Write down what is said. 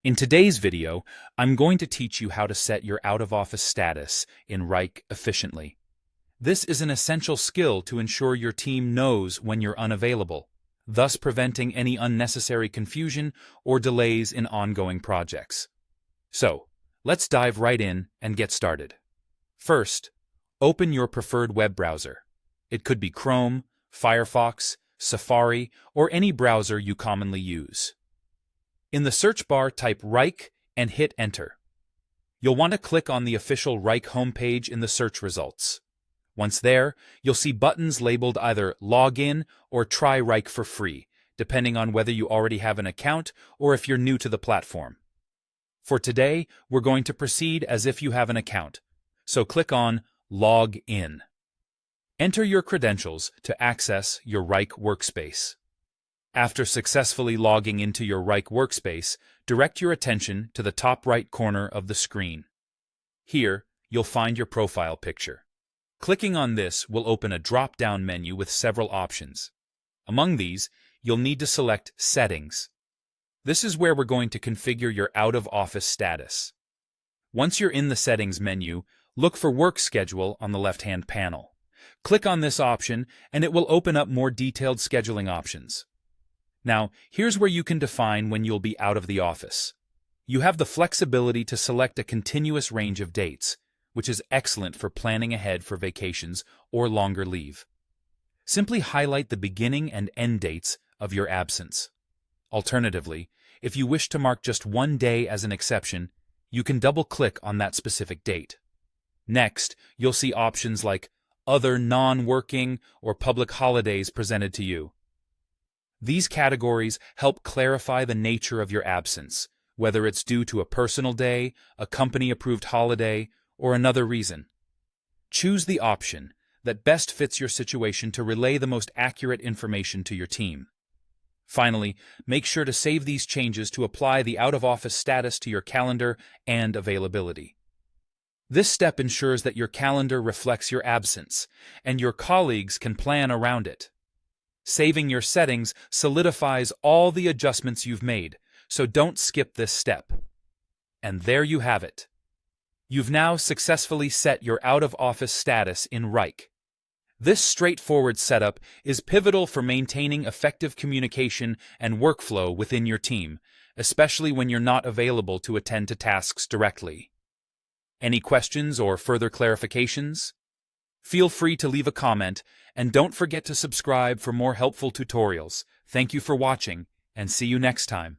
In today's video, I'm going to teach you how to set your out-of-office status in Wrike efficiently. This is an essential skill to ensure your team knows when you're unavailable, thus preventing any unnecessary confusion or delays in ongoing projects. So, let's dive right in and get started. First, open your preferred web browser. It could be Chrome, Firefox, Safari, or any browser you commonly use. In the search bar, type Wrike and hit Enter. You'll want to click on the official Wrike homepage in the search results. Once there, you'll see buttons labeled either Login or Try Wrike for free, depending on whether you already have an account or if you're new to the platform. For today, we're going to proceed as if you have an account, so click on Log In. Enter your credentials to access your Wrike workspace. After successfully logging into your Wrike workspace, direct your attention to the top right corner of the screen. Here, you'll find your profile picture. Clicking on this will open a drop-down menu with several options. Among these, you'll need to select Settings. This is where we're going to configure your out-of-office status. Once you're in the Settings menu, look for Work Schedule on the left-hand panel. Click on this option, and it will open up more detailed scheduling options. Now, here's where you can define when you'll be out of the office. You have the flexibility to select a continuous range of dates, which is excellent for planning ahead for vacations or longer leave. Simply highlight the beginning and end dates of your absence. Alternatively, if you wish to mark just one day as an exception, you can double-click on that specific date. Next, you'll see options like Other Non-Working or Public Holidays presented to you. These categories help clarify the nature of your absence, whether it's due to a personal day, a company-approved holiday, or another reason. Choose the option that best fits your situation to relay the most accurate information to your team. Finally, make sure to save these changes to apply the out-of-office status to your calendar and availability. This step ensures that your calendar reflects your absence, and your colleagues can plan around it. Saving your settings solidifies all the adjustments you've made, so don't skip this step. And there you have it. You've now successfully set your out-of-office status in Wrike. This straightforward setup is pivotal for maintaining effective communication and workflow within your team, especially when you're not available to attend to tasks directly. Any questions or further clarifications? Feel free to leave a comment, and don't forget to subscribe for more helpful tutorials. Thank you for watching, and see you next time.